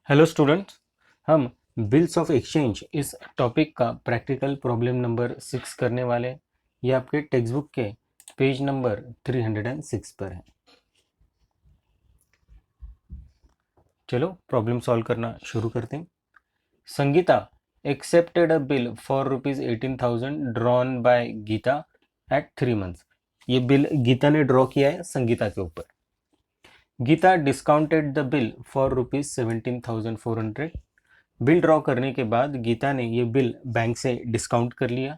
Hello students, हम bills of exchange इस topic का प्रैक्टिकल प्रॉब्लम नंबर 6 करने वाले हैं। ये आपके टेक्स्ट बुक के पेज नंबर 306 पर है। चलो प्रॉब्लम सॉल्व करना शुरू करते हैं। Sangeeta accepted a bill for ₹18,000 drawn by Geeta at 3 months। ये बिल गीता ने ड्रॉ किया है संगीता के ऊपर। Geeta discounted the bill for ₹17,400। Bill draw करने के बाद गीता ने ये बिल बैंक से डिस्काउंट कर लिया।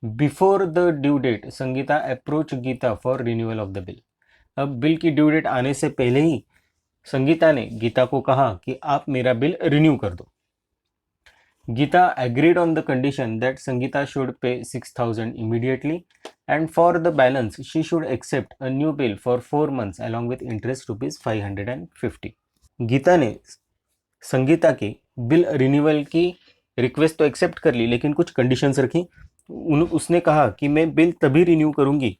Before the due date Sangeeta approach Geeta for renewal of the bill. अब बिल की ड्यू डेट आने से पहले ही संगीता ने गीता को कहा कि आप मेरा बिल रिन्यू कर दो। Geeta agreed on the condition that Sangeeta should pay 6,000 immediately and for the balance she should accept a new bill for 4 months along with interest ₹550। Gita ने संगीता की बिल रिन्यूअल की रिक्वेस्ट तो एक्सेप्ट कर ली, लेकिन कुछ कंडीशंस रखी। उसने कहा कि मैं बिल तभी रिन्यू करूंगी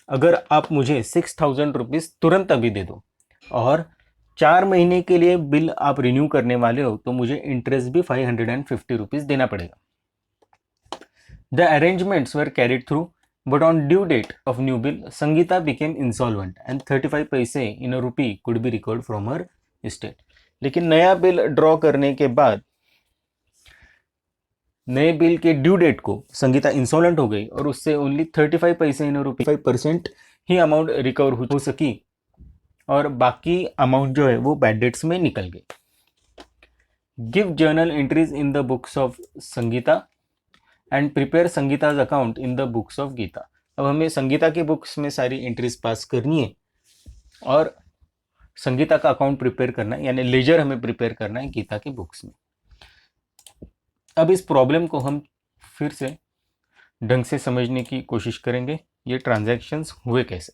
अगर आप मुझे ₹6,000 तुरंत अभी दे दो, और 4 महीने के लिए बिल आप रिन्यू करने वाले हो तो मुझे इंटरेस्ट भी ₹550 देना पड़ेगा। The arrangements were carried through, but on due date of new bill Sangeeta became insolvent and 35 paise in a rupee could be record from her estate. लेकिन नया बिल ड्रॉ करने के बाद नए बिल के ड्यू डेट को संगीता इंसॉल्वेंट हो गई और उससे ओनली 35 पैसे इन रुपी 5% ही अमाउंट रिकवर हो सकी, और बाकी अमाउंट जो है वो बैड डेट्स में निकल गई। Give journal entries in the books of Sangeeta and prepare Sangeeta's account in the books of Geeta. अब हमें संगीता की बुक्स में सारी एंट्रीज पास करनी है और संगीता का अकाउंट प्रिपेयर करना है, यानी लेजर हमें प्रिपेयर करना है गीता की बुक्स में। अब इस प्रॉब्लम को हम फिर से ढंग से समझने की कोशिश करेंगे। ये ट्रांजैक्शंस हुए कैसे।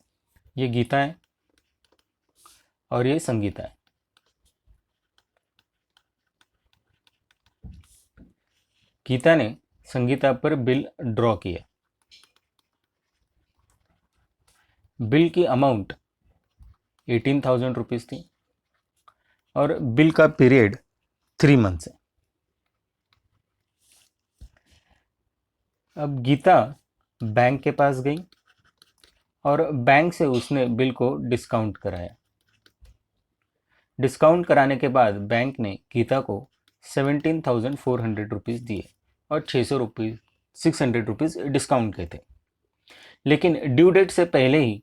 ये गीता है और ये संगीता है। गीता ने संगीता पर बिल ड्रॉ किया। बिल की अमाउंट ₹18,000 थी और बिल का पीरियड 3 months है। अब गीता बैंक के पास गई और बैंक से उसने बिल को डिस्काउंट कराया। डिस्काउंट कराने के बाद बैंक ने गीता को ₹17,400 दिए और ₹600 डिस्काउंट के थे। लेकिन ड्यू डेट से पहले ही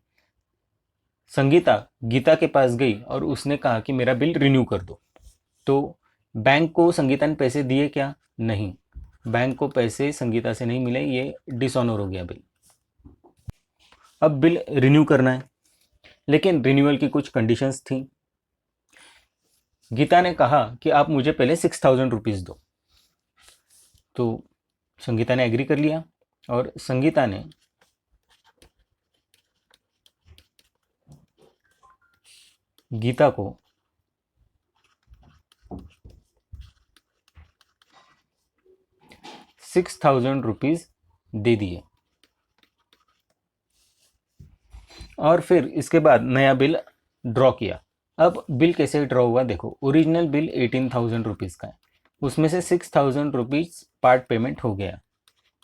संगीता गीता के पास गई और उसने कहा कि मेरा बिल रिन्यू कर दो। तो बैंक को संगीता ने पैसे दिए क्या? नहीं, बैंक को पैसे संगीता से नहीं मिले, ये डिसऑनर हो गया बिल। अब बिल रिन्यू करना है, लेकिन रिन्यूअल की कुछ कंडीशंस थी। गीता ने कहा कि आप मुझे पहले ₹6,000 दो। तो संगीता ने एग्री कर लिया और संगीता ने गीता को ₹6,000 दे दिए। और फिर इसके बाद नया बिल ड्रॉ किया। अब बिल कैसे ड्रॉ हुआ देखो। ओरिजिनल बिल ₹18,000 का है, उसमें से ₹6,000 पार्ट पेमेंट हो गया,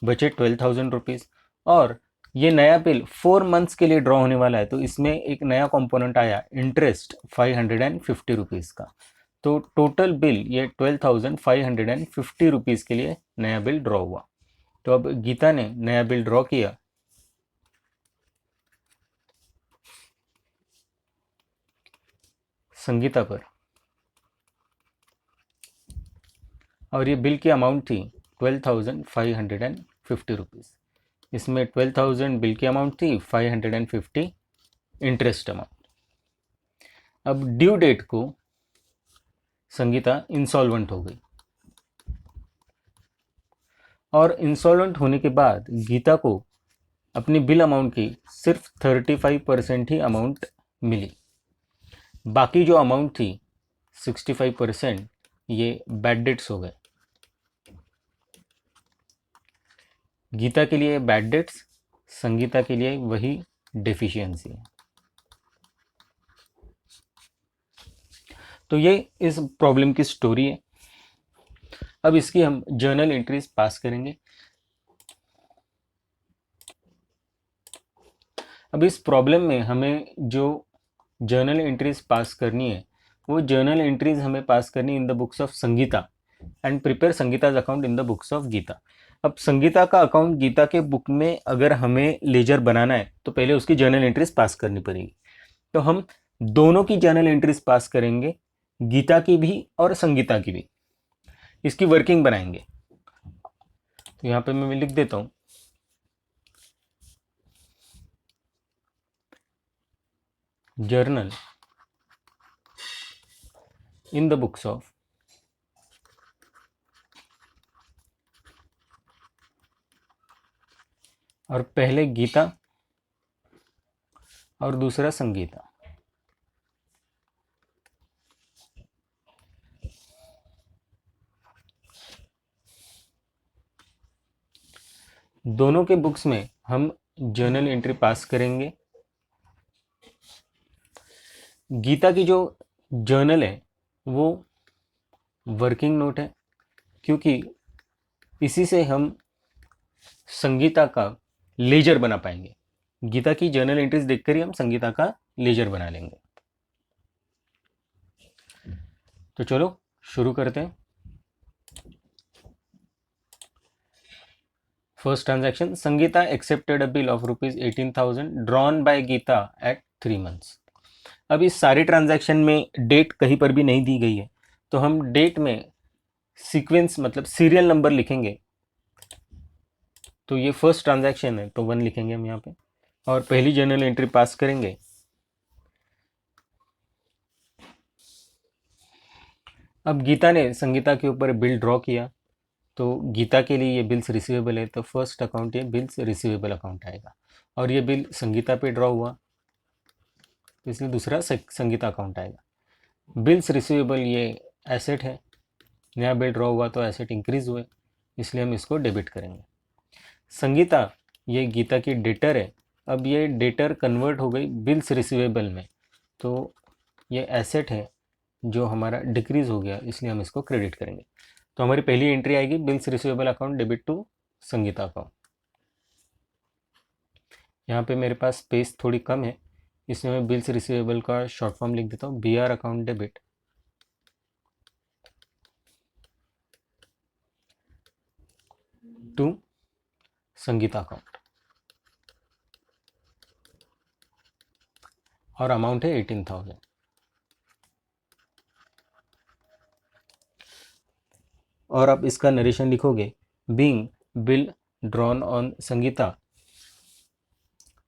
बचे ₹12,000। और ये नया बिल 4 months के लिए ड्रॉ होने वाला है, तो इसमें एक नया कंपोनेंट आया इंटरेस्ट ₹550 का। तो टोटल बिल ये ₹12,550 के लिए नया बिल ड्रॉ हुआ। तो अब गीता ने नया बिल ड्रॉ किया। संगीता पर, और ये बिल की अमाउंट थी ₹12,550। इसमें 12,000 बिल की अमाउंट थी, 550 इंटरेस्ट अमाउंट। अब ड्यू डेट को संगीता इंसॉल्वेंट हो गई, और इंसॉल्वेंट होने के बाद गीता को अपनी बिल अमाउंट की सिर्फ 35% ही अमाउंट मिली। बाकी जो अमाउंट थी 65% ये बैड डेट्स हो गए। गीता के लिए बैड डेट्स, संगीता के लिए वही डेफिशिएंसी है। तो ये इस प्रॉब्लम की स्टोरी है। अब इसकी हम जर्नल एंट्रीज पास करेंगे। अब इस प्रॉब्लम में हमें जो जर्नल एंट्रीज पास करनी है, वो जर्नल एंट्रीज हमें पास करनी in the books of Sangeeta and prepare Sangeeta's account in the books of Geeta. अब संगीता का अकाउंट गीता के बुक में अगर हमें लेजर बनाना है तो पहले उसकी जर्नल एंट्रीज पास करनी पड़ेगी। तो हम दोनों की जर्नल एंट्रीज पास करेंगे, गीता की भी और संगीता की भी। इसकी वर्किंग बनाएंगे। तो यहाँ पे मैं लिख देता हूँ, journal in the books of और पहले गीता और दूसरा संगीता। दोनों के बुक्स में हम जर्नल एंट्री पास करेंगे। गीता की जो जर्नल है वो वर्किंग नोट है, क्योंकि इसी से हम संगीता का लेजर बना पाएंगे। गीता की जर्नल एंट्रीज देखकर ही हम संगीता का लेजर बना लेंगे। तो चलो शुरू करते हैं। First transaction, Sangeeta accepted a bill of ₹18,000 drawn by Geeta at 3 months. अब इस सारे ट्रांजैक्शन में डेट कहीं पर भी नहीं दी गई है, तो हम डेट में सीक्वेंस मतलब सीरियल नंबर लिखेंगे। तो ये फर्स्ट ट्रांजैक्शन है तो 1 लिखेंगे हम यहाँ पे, और पहली जर्नल एंट्री पास करेंगे। अब गीता ने संगीता के ऊपर बिल ड्रॉ किया, तो गीता के लिए ये बिल्स रिसीवेबल है, तो फर्स्ट अकाउंट ये बिल्स रिसीवेबल अकाउंट आएगा। और ये बिल संगीता पे ड्रॉ हुआ तो इसलिए दूसरा संगीता अकाउंट आएगा। बिल्स रिसीवेबल ये एसेट है, नया बिल ड्रॉ हुआ तो एसेट इंक्रीज हुए, इसलिए हम इसको डेबिट करेंगे। संगीता ये गीता की डेटर है, अब ये डेटर कन्वर्ट हो गई बिल्स रिसीवेबल में, तो ये एसेट है जो हमारा डिक्रीज हो गया, इसलिए हम इसको क्रेडिट करेंगे। तो हमारी पहली एंट्री आएगी bills receivable account debit to Sangeeta account. यहाँ पे मेरे पास स्पेस थोड़ी कम है, इसमें मैं बिल्स रिसीवेबल का शॉर्ट फॉर्म लिख देता हूँ, BR account debit to Sangeeta account, और अमाउंट है 18,000। और आप इसका नरेशन लिखोगे, being bill drawn on Sangeeta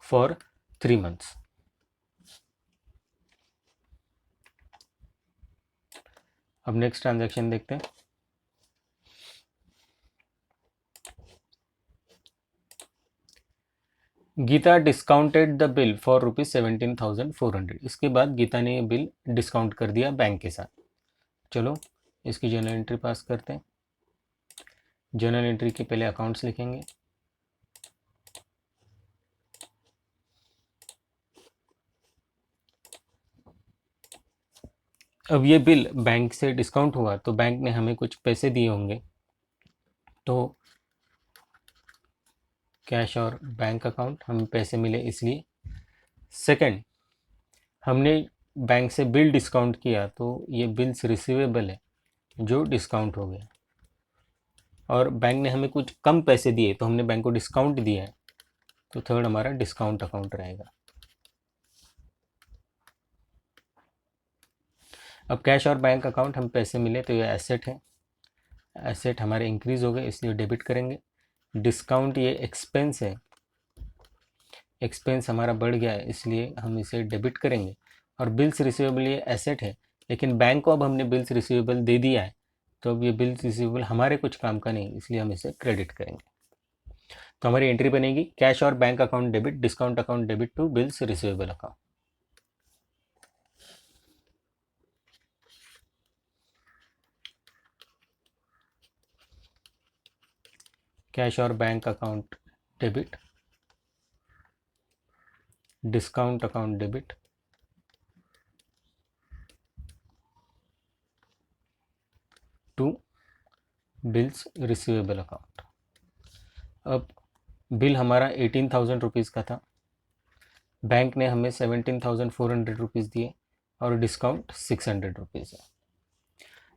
for 3 months. अब नेक्स्ट ट्रांजैक्शन देखते हैं। Geeta discounted the bill for ₹17,400। इसके बाद गीता ने ये बिल डिस्काउंट कर दिया बैंक के साथ। चलो इसकी जर्नल एंट्री पास करते हैं। जर्नल एंट्री के पहले अकाउंट्स लिखेंगे। अब ये बिल बैंक से डिस्काउंट हुआ तो बैंक ने हमें कुछ पैसे दिए होंगे, तो कैश और बैंक अकाउंट हमें पैसे मिले इसलिए। सेकंड, हमने बैंक से बिल डिस्काउंट किया तो ये बिल्स रिसीवेबल है जो डिस्काउंट हो गया, और बैंक ने हमें कुछ कम पैसे दिए तो हमने बैंक को डिस्काउंट दिया है, तो थर्ड हमारा डिस्काउंट अकाउंट रहेगा। अब कैश और बैंक अकाउंट हम पैसे मिले तो ये एसेट है, एसेट हमारे इंक्रीज हो गए इसलिए डेबिट करेंगे। डिस्काउंट ये एक्सपेंस है, एक्सपेंस हमारा बढ़ गया है इसलिए हम इसे डेबिट करेंगे। और बिल्स रिसीवेबल ये एसेट है, लेकिन बैंक को अब हमने बिल्स रिसीवेबल दे दिया है, तो अब ये बिल्स रिसीवेबल हमारे कुछ काम का नहीं, इसलिए हम इसे क्रेडिट करेंगे। तो हमारी एंट्री बनेगी कैश और bank account debit, discount account debit to bills receivable account. Cash और bank account debit, discount account debit bills receivable account. अब बिल हमारा 18,000 रुपीज़ का था, बैंक ने हमें 17,400 रुपीज़ दिए और डिस्काउंट 600 रुपीज़ है।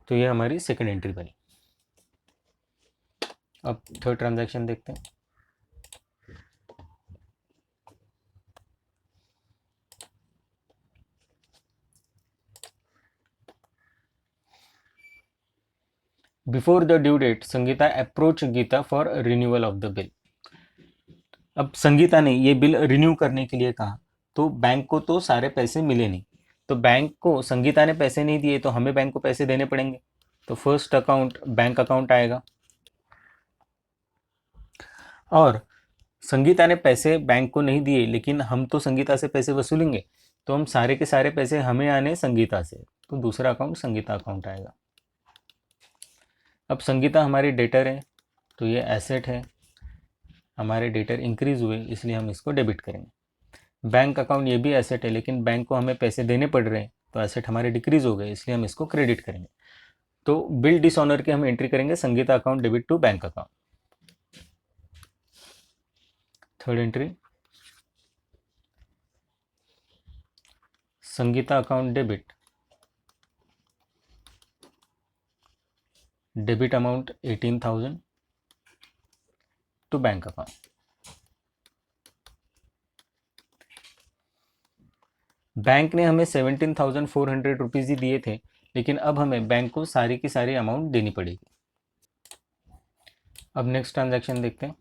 तो ये हमारी सेकंड एंट्री बनी। अब थर्ड ट्रांजैक्शन देखते हैं। Before the due date Sangeeta approach Geeta for renewal of the bill. अब संगीता ने ये बिल रिन्यू करने के लिए कहा, तो बैंक को तो सारे पैसे मिले नहीं, तो बैंक को संगीता ने पैसे नहीं दिए तो हमें बैंक को पैसे देने पड़ेंगे। तो फर्स्ट अकाउंट बैंक अकाउंट आएगा, और संगीता ने पैसे बैंक को नहीं दिए लेकिन हम तो संगीता से पैसे वसूलेंगे, तो हम सारे के सारे पैसे हमें आने संगीता से, तो दूसरा अकाउंट संगीता अकाउंट आएगा। अब संगीता हमारी डेटर है, तो ये एसेट है, हमारे डेटर इंक्रीज हुए इसलिए हम इसको डेबिट करेंगे। बैंक अकाउंट ये भी एसेट है लेकिन बैंक को हमें पैसे देने पड़ रहे हैं, तो एसेट हमारे डिक्रीज हो गए इसलिए हम इसको क्रेडिट करेंगे। तो बिल डिसऑनर की हम एंट्री करेंगे Sangeeta account debit to bank account. Third entry Sangeeta account debit amount 18,000 to bank account. Bank ने हमें 17,400 रुपीज़ ही दिए थे, लेकिन अब हमें बैंक को सारी की सारी अमाउंट देनी पड़ेगी। अब नेक्स्ट ट्रांजैक्शन देखते हैं।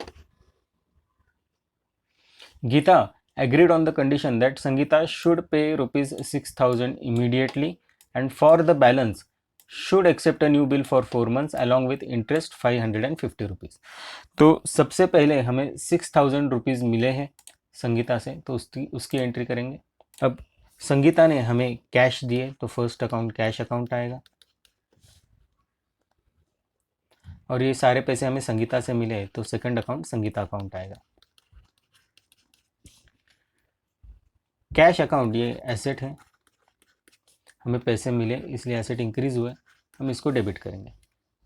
Geeta agreed on the condition that Sangeeta should pay rupees 6,000 immediately and for the balance should accept a new bill for 4 months along with interest 550 rupees. तो सबसे पहले हमें 6,000 रुपीज़ मिले हैं संगीता से, तो उसकी एंट्री करेंगे। अब संगीता ने हमें कैश दिए, तो फर्स्ट अकाउंट कैश अकाउंट आएगा, और ये सारे पैसे हमें संगीता से मिले तो सेकंड अकाउंट संगीता अकाउंट आएगा। कैश अकाउंट ये एसेट है, हमें पैसे मिले इसलिए एसेट इंक्रीज हुए, हम इसको डेबिट करेंगे।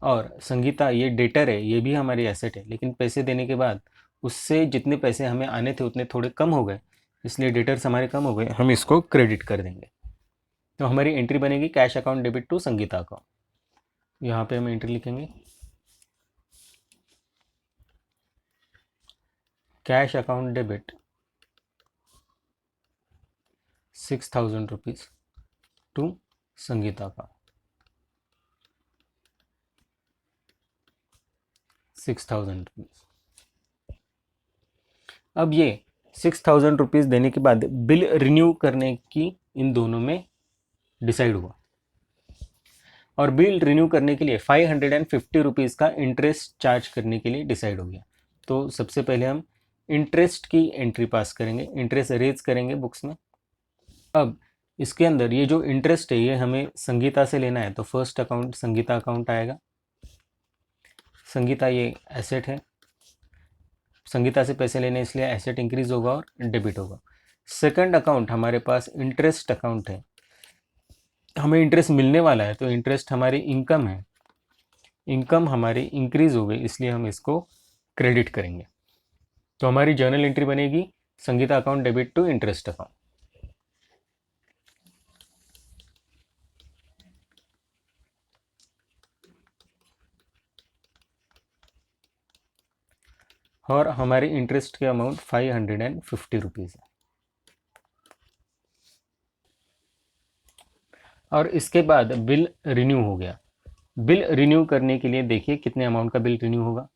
और संगीता ये डेटर है, ये भी हमारी एसेट है लेकिन पैसे देने के बाद उससे जितने पैसे हमें आने थे उतने थोड़े कम हो गए, इसलिए डेटर्स हमारे कम हो गए, हम इसको क्रेडिट कर देंगे। तो हमारी एंट्री बनेगी cash account debit to Sangeeta account. यहाँ पे हम एंट्री लिखेंगे cash account debit 6,000 rupees to Sangeeta का 6,000 रुपीज़। अब ये 6,000 रुपीज़ देने के बाद बिल रिन्यू करने की इन दोनों में डिसाइड हुआ, और बिल रिन्यू करने के लिए 550 रुपीज़ का इंटरेस्ट चार्ज करने के लिए डिसाइड हो गया। तो सबसे पहले हम इंटरेस्ट की एंट्री पास करेंगे, इंटरेस्ट रेज करेंगे बुक्स में। अब इसके अंदर ये जो इंटरेस्ट है ये हमें संगीता से लेना है, तो फर्स्ट अकाउंट संगीता अकाउंट आएगा। संगीता ये एसेट है, संगीता से पैसे लेने इसलिए एसेट इंक्रीज होगा और डेबिट होगा। सेकंड अकाउंट हमारे पास इंटरेस्ट अकाउंट है, हमें इंटरेस्ट मिलने वाला है, तो इंटरेस्ट हमारी इनकम है, इनकम हमारी इंक्रीज हो गई इसलिए हम इसको क्रेडिट करेंगे। तो हमारी जर्नल एंट्री बनेगी Sangeeta account debit to interest account. और हमारी इंटरेस्ट की अमाउंट 550 रुपीज़ है। और इसके बाद बिल रिन्यू हो गया। बिल रिन्यू करने के लिए देखिए कितने अमाउंट का बिल रिन्यू होगा।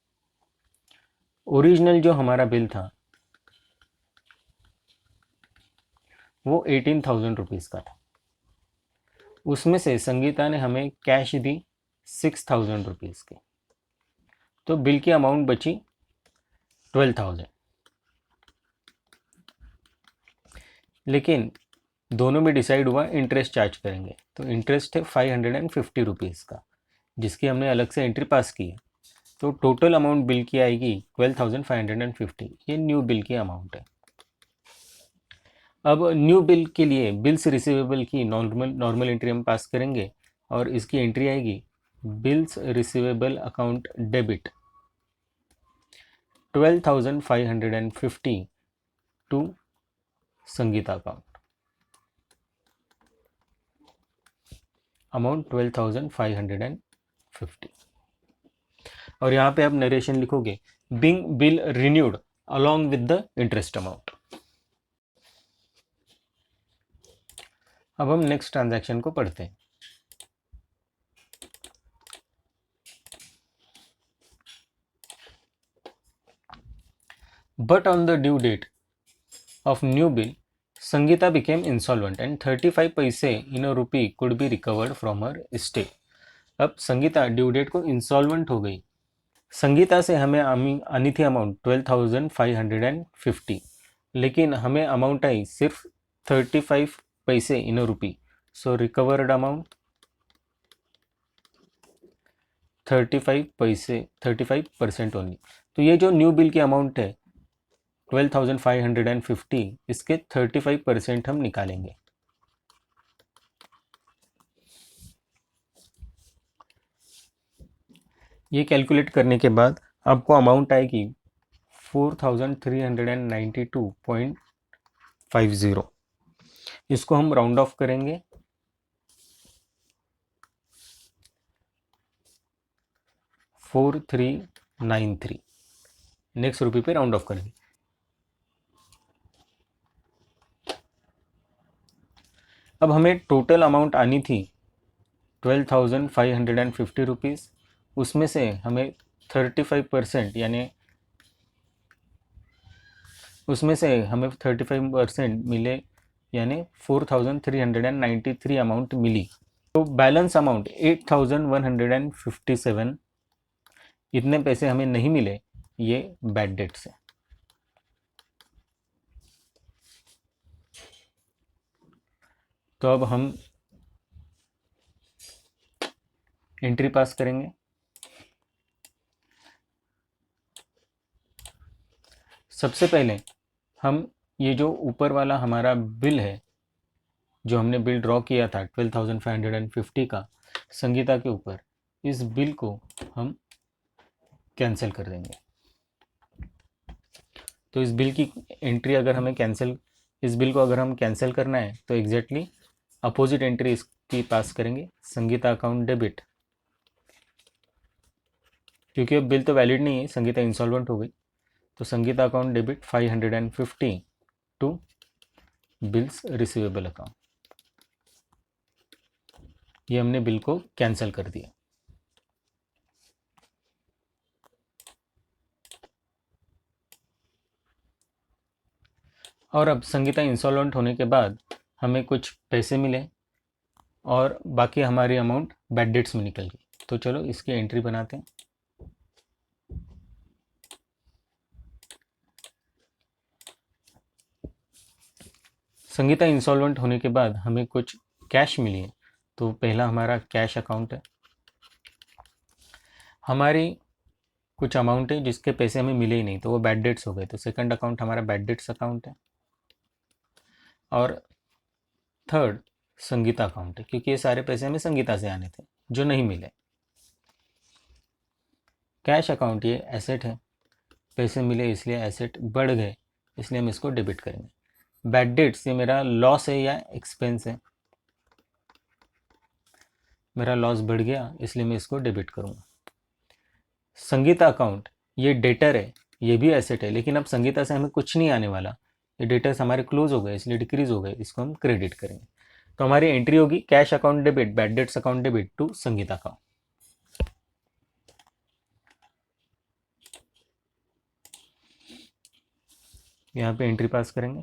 ओरिजिनल जो हमारा बिल था वो 18,000 रुपीज़ का था, उसमें से संगीता ने हमें कैश दी 6,000 रुपीज़ की, तो बिल की अमाउंट बची 12,000। लेकिन दोनों में डिसाइड हुआ इंटरेस्ट चार्ज करेंगे, तो इंटरेस्ट है 550 रुपीज़ का जिसकी हमने अलग से एंट्री पास की है, तो टोटल अमाउंट बिल की आएगी 12,550। ये न्यू बिल की अमाउंट है। अब न्यू बिल के लिए बिल्स रिसीवेबल की नॉर्मल एंट्री हम पास करेंगे और इसकी एंट्री आएगी bills receivable account debit 12,550 to Sangeeta account, amount 12,550। और यहाँ पे आप नरेशन लिखोगे being bill renewed along with the interest amount. अब हम नेक्स्ट ट्रांजैक्शन को पढ़ते हैं। But on the due date of new bill, Sangeeta became insolvent and 35 पैसे in a rupee could be recovered from her estate। अब Sangeeta due date को insolvent हो गई। संगीता से हमें आनी थी अमाउंट 12,550, लेकिन हमें अमाउंट आई सिर्फ 35 paise in a rupee. So recovered amount 35 पैसे, 35% ओनली। तो ये जो न्यू बिल की अमाउंट है 12,550, इसके 35% हम निकालेंगे। ये कैलकुलेट करने के बाद आपको अमाउंट आएगी 4,392.50। इसको हम राउंड ऑफ करेंगे 4,393, नेक्स्ट रुपये पे राउंड ऑफ करेंगे। अब हमें टोटल अमाउंट आनी थी 12,550 रुपीज़, उसमें से हमें 35% यानी उसमें से हमें 35% मिले, यानी 4,393 अमाउंट मिली। तो बैलेंस अमाउंट 8,157, इतने पैसे हमें नहीं मिले, ये बैड डेट से। तो अब हम एंट्री पास करेंगे। सबसे पहले हम ये जो ऊपर वाला हमारा बिल है, जो हमने बिल ड्रॉ किया था 12,550 का संगीता के ऊपर, इस बिल को हम कैंसिल कर देंगे। तो इस बिल की एंट्री अगर हमें कैंसिल, इस बिल को अगर हम कैंसिल करना है तो एग्जैक्टली अपोजिट एंट्री इसकी पास करेंगे, संगीता अकाउंट डेबिट। क्योंकि अब बिल तो वैलिड नहीं है, संगीता इंसॉल्वेंट हो गई, तो Sangeeta account debit 550 to bills receivable account. ये हमने बिल को कैंसिल कर दिया। और अब संगीता इंसॉल्वेंट होने के बाद हमें कुछ पैसे मिले और बाकी हमारी अमाउंट बैड डेट्स में निकल गई। तो चलो इसकी एंट्री बनाते हैं। संगीता इंसॉल्वेंट होने के बाद हमें कुछ कैश मिली है। तो पहला हमारा कैश अकाउंट है, हमारी कुछ अमाउंट है जिसके पैसे हमें मिले ही नहीं, तो वो बैड डेट्स हो गए। तो सेकंड अकाउंट हमारा बैड डेट्स अकाउंट है। और थर्ड संगीता अकाउंट है, क्योंकि ये सारे पैसे हमें संगीता से आने थे जो नहीं मिले। कैश अकाउंट ये एसेट है, पैसे मिले इसलिए एसेट बढ़ गए, इसलिए हम इसको डेबिट करेंगे। बैड डेट्स ये मेरा लॉस है या एक्सपेंस है, मेरा लॉस बढ़ गया इसलिए मैं इसको डेबिट करूँगा। संगीता अकाउंट ये डेटर है, ये भी एसेट है, लेकिन अब संगीता से हमें कुछ नहीं आने वाला, ये डेटर्स हमारे क्लोज हो गए इसलिए डिक्रीज हो गए, इसको हम क्रेडिट करेंगे। तो हमारी एंट्री होगी cash account debit, bad debts account debit to Sangeeta account. यहाँ पे एंट्री पास करेंगे,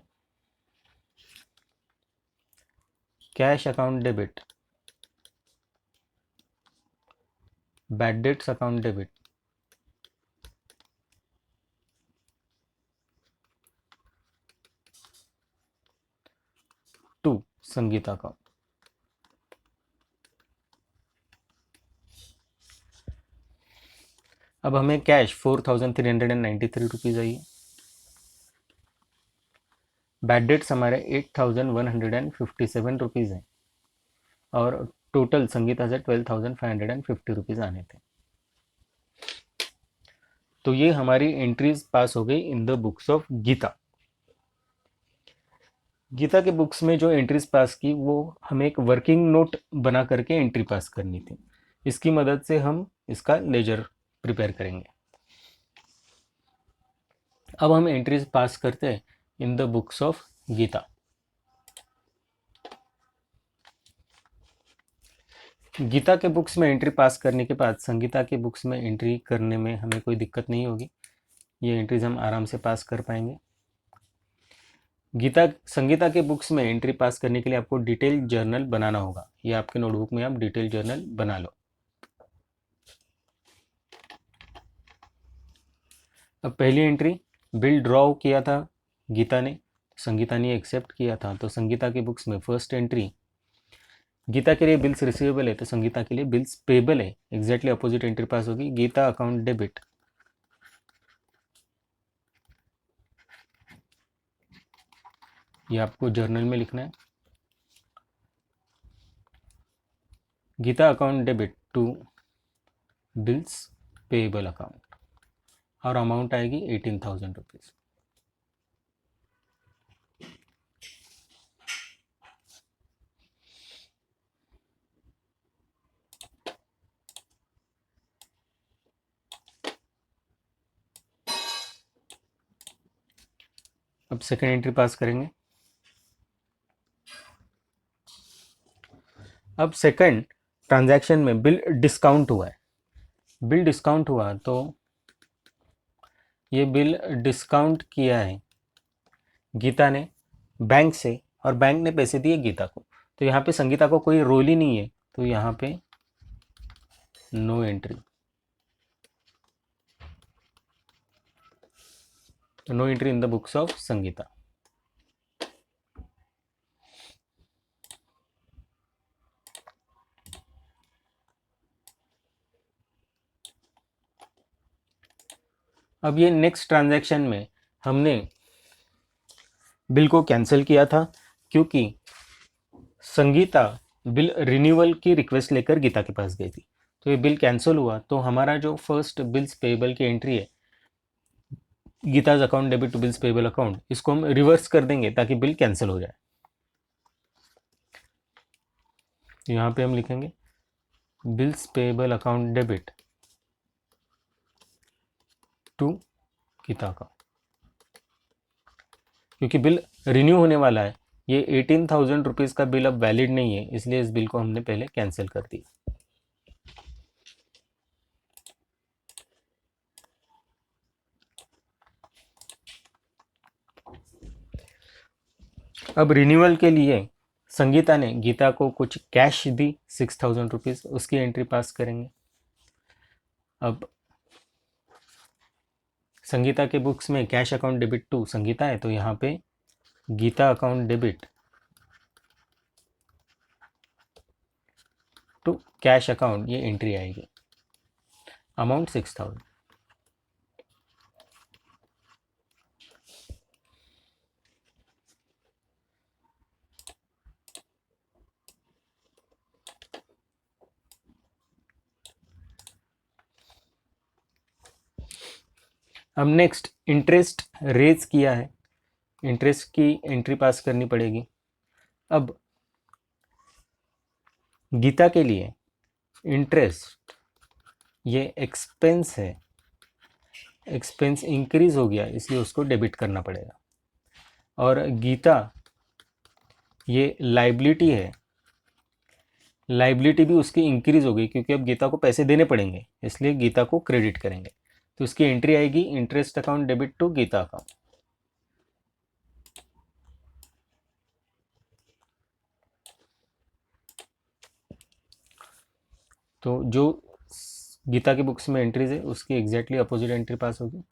cash account debit, bad debts account debit to Sangeeta account. अब हमें कैश 4,393 रुपीज़ आई है, बैड डेट्स हमारे 8,157 रुपीज़ हैं, और टोटल संगीता से 12,550 रुपीज़ आने थे। तो ये हमारी एंट्रीज पास हो गई in the books of Geeta. Geeta के बुक्स में जो एंट्रीज पास की वो हमें एक वर्किंग नोट बना करके एंट्री पास करनी थी। इसकी मदद से हम इसका लेजर प्रिपेयर करेंगे। अब हम एंट्रीज पास करते हैं in the books of Geeta. Geeta के बुक्स में एंट्री पास करने के बाद संगीता के बुक्स में एंट्री करने में हमें कोई दिक्कत नहीं होगी। ये एंट्रीज हम आराम से पास कर पाएंगे। संगीता के बुक्स में एंट्री पास करने के लिए आपको डिटेल जर्नल बनाना होगा। ये आपके नोटबुक में आप डिटेल जर्नल बना लो। अब पहली एंट्री बिल ड्रॉ किया था गीता ने, संगीता ने एक्सेप्ट किया था। तो संगीता के बुक्स में फर्स्ट एंट्री गीता के लिए बिल्स रिसीवेबल है तो संगीता के लिए बिल्स पेबल है। एग्जैक्टली अपोजिट एंट्री पास होगी गीता अकाउंट डेबिट। ये आपको जर्नल में लिखना है। Geeta account debit to bills payable account और अमाउंट आएगी 18,000 रुपीज़। अब सेकेंड एंट्री पास करेंगे। अब सेकंड ट्रांजैक्शन में बिल डिस्काउंट हुआ है। बिल डिस्काउंट हुआ तो ये बिल डिस्काउंट किया है गीता ने बैंक से और बैंक ने पैसे दिए गीता को। तो यहाँ पे संगीता को कोई रोल ही नहीं है तो यहाँ पे नो एंट्री। तो no entry in the books of Sangeeta. अब ये नेक्स्ट ट्रांजैक्शन में हमने बिल को कैंसिल किया था क्योंकि संगीता बिल रिन्यूअल की रिक्वेस्ट लेकर गीता के पास गई थी। तो ये बिल कैंसिल हुआ तो हमारा जो फर्स्ट बिल्स पेबल की एंट्री है Geeta's account debit to bills payable account, इसको हम रिवर्स कर देंगे ताकि बिल कैंसिल हो जाए। यहाँ पे हम लिखेंगे bills payable account debit to Geeta का, क्योंकि बिल रिन्यू होने वाला है। ये 18,000 रुपीज़ का बिल अब वैलिड नहीं है, इसलिए इस बिल को हमने पहले कैंसिल कर दिया। अब रिन्यूअल के लिए संगीता ने गीता को कुछ कैश दी 6,000 रुपीज़, उसकी एंट्री पास करेंगे। अब संगीता के बुक्स में cash account debit to Sangeeta है तो यहाँ पे Geeta account debit to cash account ये एंट्री आएगी, अमाउंट 6,000। अब नेक्स्ट इंटरेस्ट रेज किया है, इंटरेस्ट की एंट्री पास करनी पड़ेगी। अब गीता के लिए इंटरेस्ट ये एक्सपेंस है, एक्सपेंस इंक्रीज हो गया इसलिए उसको डेबिट करना पड़ेगा। और गीता ये लाइबिलिटी है, लाइबिलिटी भी उसकी इंक्रीज हो गई क्योंकि अब गीता को पैसे देने पड़ेंगे, इसलिए गीता को क्रेडिट करेंगे। तो उसकी एंट्री आएगी interest account debit to Geeta account. तो जो गीता की बुक्स में एंट्रीज है उसकी एग्जैक्टली अपोजिट एंट्री पास होगी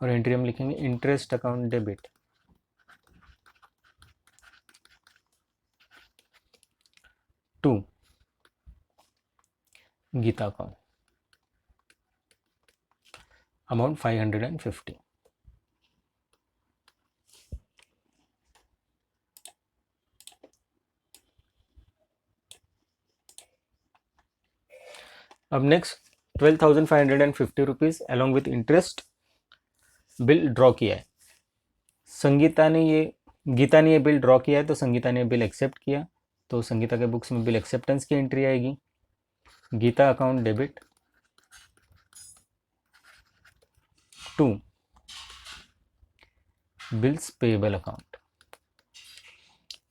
और एंट्री हम लिखेंगे interest account debit to Geeta account, amount 550। अब next 12,550 rupees along with interest bill draw किया है। गीता ने ये बिल ड्रॉ किया है, तो संगीता ने बिल एक्सेप्ट किया, तो संगीता के बुक्स में बिल एक्सेप्टेंस की एंट्री आएगी। Geeta account debit to bills payable account.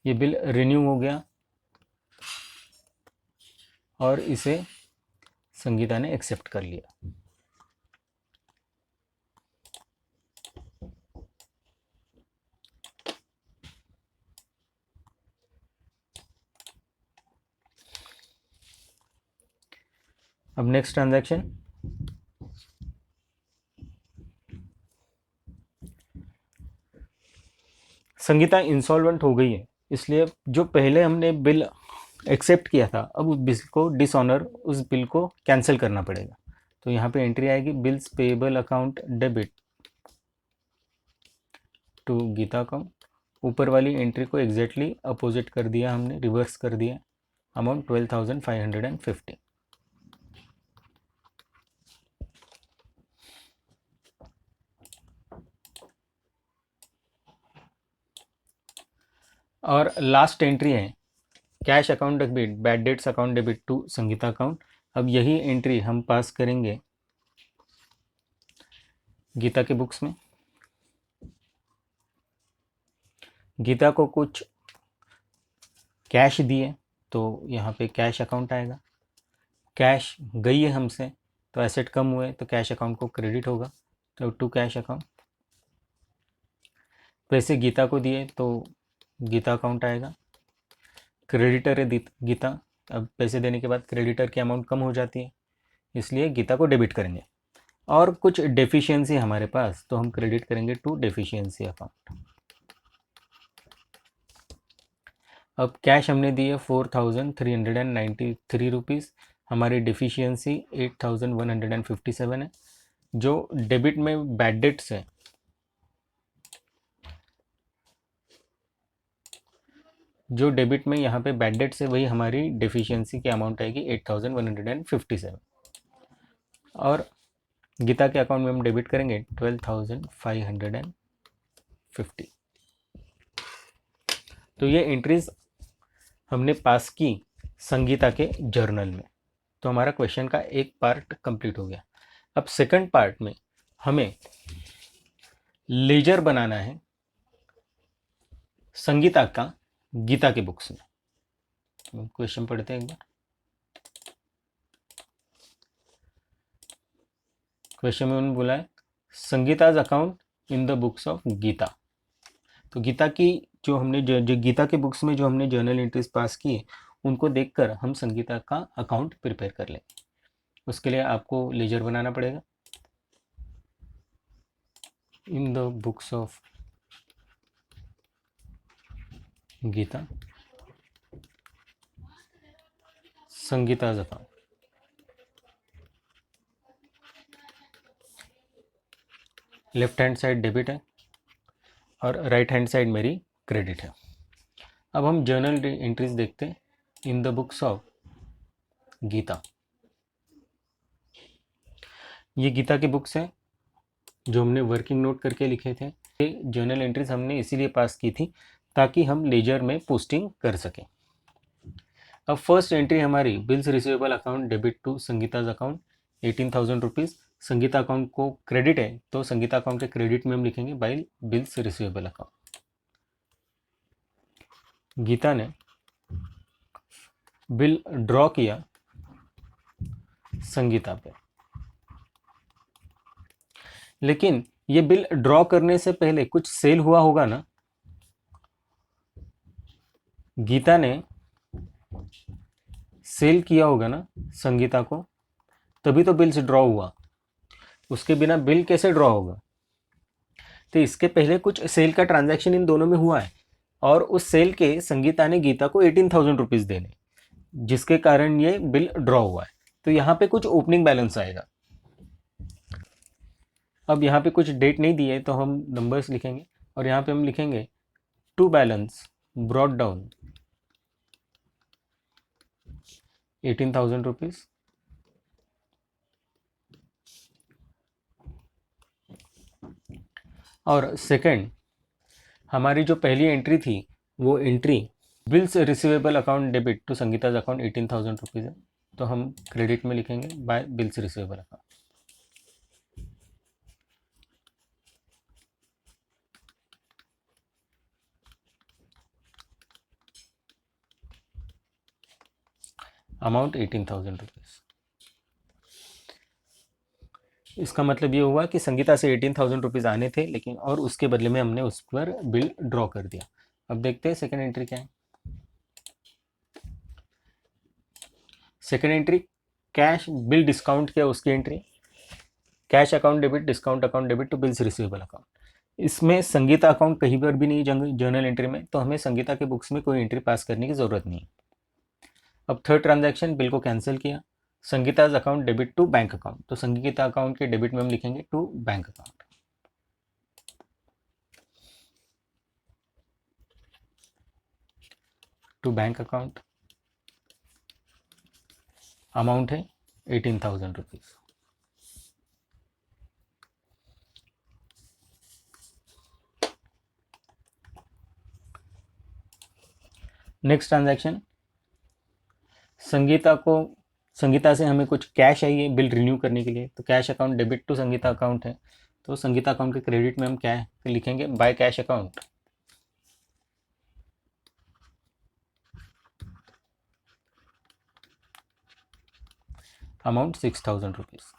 ये बिल रिन्यू हो गया और इसे संगीता ने एक्सेप्ट कर लिया। अब नेक्स्ट ट्रांजैक्शन, संगीता इंसॉल्वेंट हो गई है, इसलिए जो पहले हमने बिल एक्सेप्ट किया था, अब उस बिल को डिसऑनर, उस बिल को कैंसिल करना पड़ेगा। तो यहाँ पे एंट्री आएगी bills payable account debit to Geeta account. ऊपर वाली एंट्री को एग्जैक्टली अपोजिट कर दिया हमने, रिवर्स कर दिया। अमाउंट 12,550। और लास्ट एंट्री है cash account debit bad debts account debit to Sangeeta account. अब यही एंट्री हम पास करेंगे गीता के बुक्स में। गीता को कुछ कैश दिए, तो यहाँ पे कैश अकाउंट आएगा। कैश गई है हमसे, तो एसेट कम हुए, तो कैश अकाउंट को क्रेडिट होगा, तो टू कैश अकाउंट। पैसे गीता को दिए, तो गीता अकाउंट आएगा। क्रेडिटर है गीता, अब पैसे देने के बाद क्रेडिटर की अमाउंट कम हो जाती है, इसलिए गीता को डेबिट करेंगे। और कुछ डेफिशिएंसी हमारे पास, तो हम क्रेडिट करेंगे टू डेफिशिएंसी अकाउंट। अब कैश हमने दिए 4,393 रुपीज़, हमारी डिफिशियंसी 8,157 है। जो डेबिट में बैड डेट्स है, जो डेबिट में यहाँ पे बैड डेट्स है, वही हमारी डिफिशियंसी की अमाउंट आएगी 8,157। और गीता के अकाउंट में हम डेबिट करेंगे 12,550। तो ये एंट्रीज हमने पास की संगीता के जर्नल में। तो हमारा क्वेश्चन का एक पार्ट कंप्लीट हो गया। अब सेकंड पार्ट में हमें लेजर बनाना है संगीता का गीता के बुक्स में। क्वेश्चन पढ़ते हैं एक बार। क्वेश्चन में उन्होंने बोला है Sangeeta's account in the books of Geeta. तो गीता की जो हमने जो गीता के बुक्स में जो हमने जर्नल एंट्रीज पास किए, उनको देखकर हम संगीता का अकाउंट प्रिपेयर कर लें। उसके लिए आपको लेजर बनाना पड़ेगा। In the books of Geeta Sangeeta's account. Left hand side debit है और राइट हैंड साइड मेरी क्रेडिट है। अब हम जर्नल एंट्रीज देखते हैं in the books of Geeta. ये गीता के बुक्स हैं जो हमने वर्किंग नोट करके लिखे थे। ये जर्नल एंट्रीज हमने इसीलिए पास की थी ताकि हम लेजर में पोस्टिंग कर सकें। अब फर्स्ट एंट्री हमारी bills receivable account debit to Sangeeta's account 18,000 rupees. Sangeeta account को क्रेडिट है, तो संगीता अकाउंट के क्रेडिट में हम लिखेंगे by bills receivable account. Geeta ने बिल ड्रॉ किया संगीता पे, लेकिन ये बिल ड्रॉ करने से पहले कुछ सेल हुआ होगा ना। गीता ने सेल किया होगा ना संगीता को, तभी तो बिल से ड्रॉ हुआ। उसके बिना बिल कैसे ड्रॉ होगा। तो इसके पहले कुछ सेल का ट्रांजैक्शन इन दोनों में हुआ है, और उस सेल के संगीता ने गीता को 18,000 रुपीज़ देने, जिसके कारण ये बिल ड्रॉ हुआ है। तो यहाँ पे कुछ ओपनिंग बैलेंस आएगा। अब यहाँ पे कुछ डेट नहीं दी है, तो हम नंबर्स लिखेंगे, और यहाँ पे हम लिखेंगे to balance brought down 18,000 rupees और सेकंड, हमारी जो पहली एंट्री थी वो entry bills receivable account debit to Sangeeta's account 18,000 rupees है, तो हम क्रेडिट में लिखेंगे by bills receivable account. Amount 18,000 rupees. इसका मतलब ये हुआ कि संगीता से 18,000 रुपीज़ आने थे, लेकिन और उसके बदले में हमने उस पर बिल ड्रॉ कर दिया। अब देखते हैं सेकंड एंट्री क्या है। Second entry cash bill discount किया उसकी entry, cash account debit discount account debit to bills receivable account. इसमें संगीता अकाउंट कहीं पर भी नहीं जर्नल एंट्री में, तो हमें संगीता के बुक्स में कोई एंट्री पास करने की ज़रूरत नहीं। अब थर्ड ट्रांजैक्शन, बिल को कैंसिल किया, Sangeeta's account debit to bank account, तो संगीता अकाउंट के डेबिट में हम लिखेंगे to bank account. To bank account, amount है 18,000 रुपीज़। नेक्स्ट ट्रांजैक्शन, संगीता से हमें कुछ कैश चाहिए बिल रिन्यू करने के लिए, तो cash account debit to Sangeeta account है, तो संगीता अकाउंट के क्रेडिट में हम क्या लिखेंगे by cash account. Amount 6,000 rupees.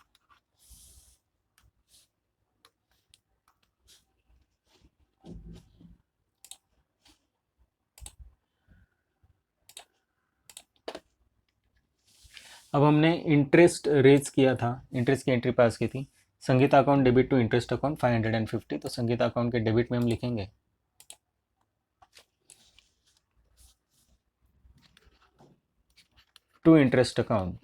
अब हमने इंटरेस्ट रेज किया था, इंटरेस्ट की एंट्री पास की थी, Sangeeta account debit to interest account 550, तो संगीता अकाउंट के डेबिट में हम लिखेंगे to interest account,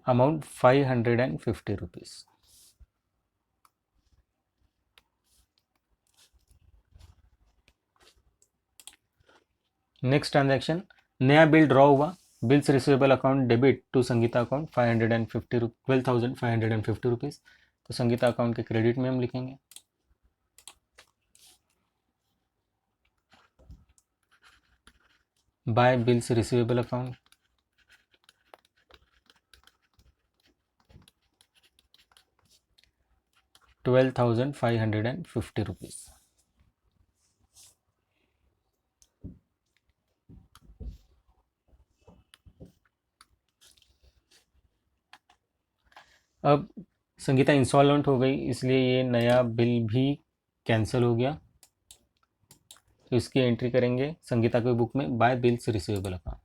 amount 550 rupees. Next transaction, नया बिल ड्रॉ हुआ, bills receivable account debit to Sangeeta account 12,550 rupees, तो संगीता अकाउंट के क्रेडिट में हम लिखेंगे बाय बिल्स रिसीवेबल अकाउंट, ₹12,550। अब संगीता इंस्टॉलमेंट हो गई, इसलिए ये नया बिल भी कैंसिल हो गया, तो इसकी एंट्री करेंगे संगीता के बुक में बाय बिल्स रिसीवेबल अकाउंट।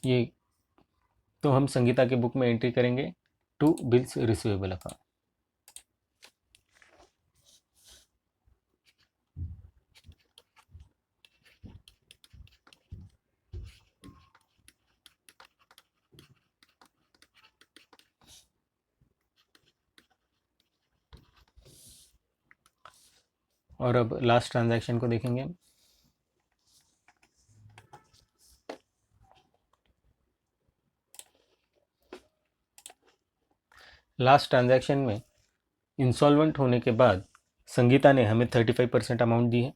ये तो हम संगीता के बुक में एंट्री करेंगे टू बिल्स रिसीवेबल अकाउंट। और अब लास्ट ट्रांजैक्शन को देखेंगे। लास्ट ट्रांजैक्शन में इंसॉल्वेंट होने के बाद संगीता ने हमें 35% अमाउंट दी है,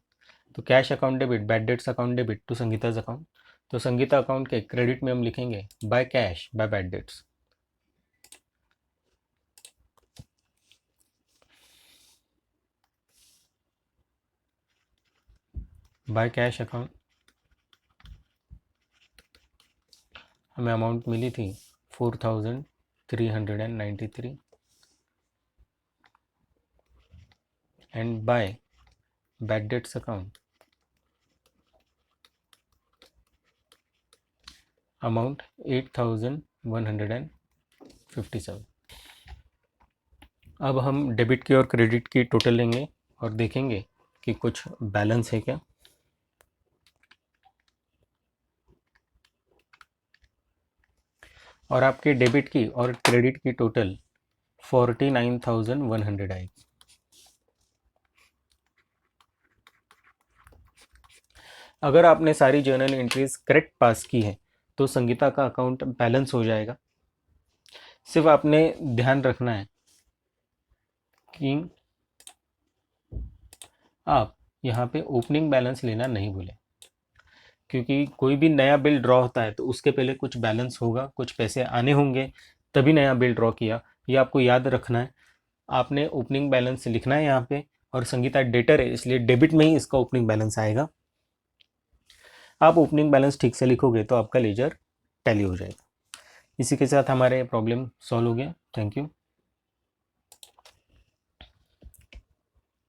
तो cash account debit bad debts account debit to Sangeeta's account, तो संगीता अकाउंट के क्रेडिट में हम लिखेंगे by cash by bad debts. By cash account हमें अमाउंट मिली थी 4,393 and by bad debts account amount 8,157। अब हम डेबिट की और क्रेडिट की टोटल लेंगे और देखेंगे कि कुछ बैलेंस है क्या। और आपके डेबिट की और क्रेडिट की टोटल 49,100 आएगी। अगर आपने सारी जर्नल एंट्रीज करेक्ट पास की है तो संगीता का अकाउंट बैलेंस हो जाएगा। सिर्फ आपने ध्यान रखना है कि आप यहाँ पे ओपनिंग बैलेंस लेना नहीं भूलें, क्योंकि कोई भी नया बिल ड्रॉ होता है तो उसके पहले कुछ बैलेंस होगा, कुछ पैसे आने होंगे, तभी नया बिल ड्रॉ किया। ये आपको याद रखना है। आपने ओपनिंग बैलेंस लिखना है यहाँ पे, और संगीता डेटर है इसलिए डेबिट में ही इसका ओपनिंग बैलेंस आएगा। आप ओपनिंग बैलेंस ठीक से लिखोगे तो आपका लेजर टैली हो जाएगा। इसी के साथ हमारे प्रॉब्लम सॉल्व हो गया। Thank you.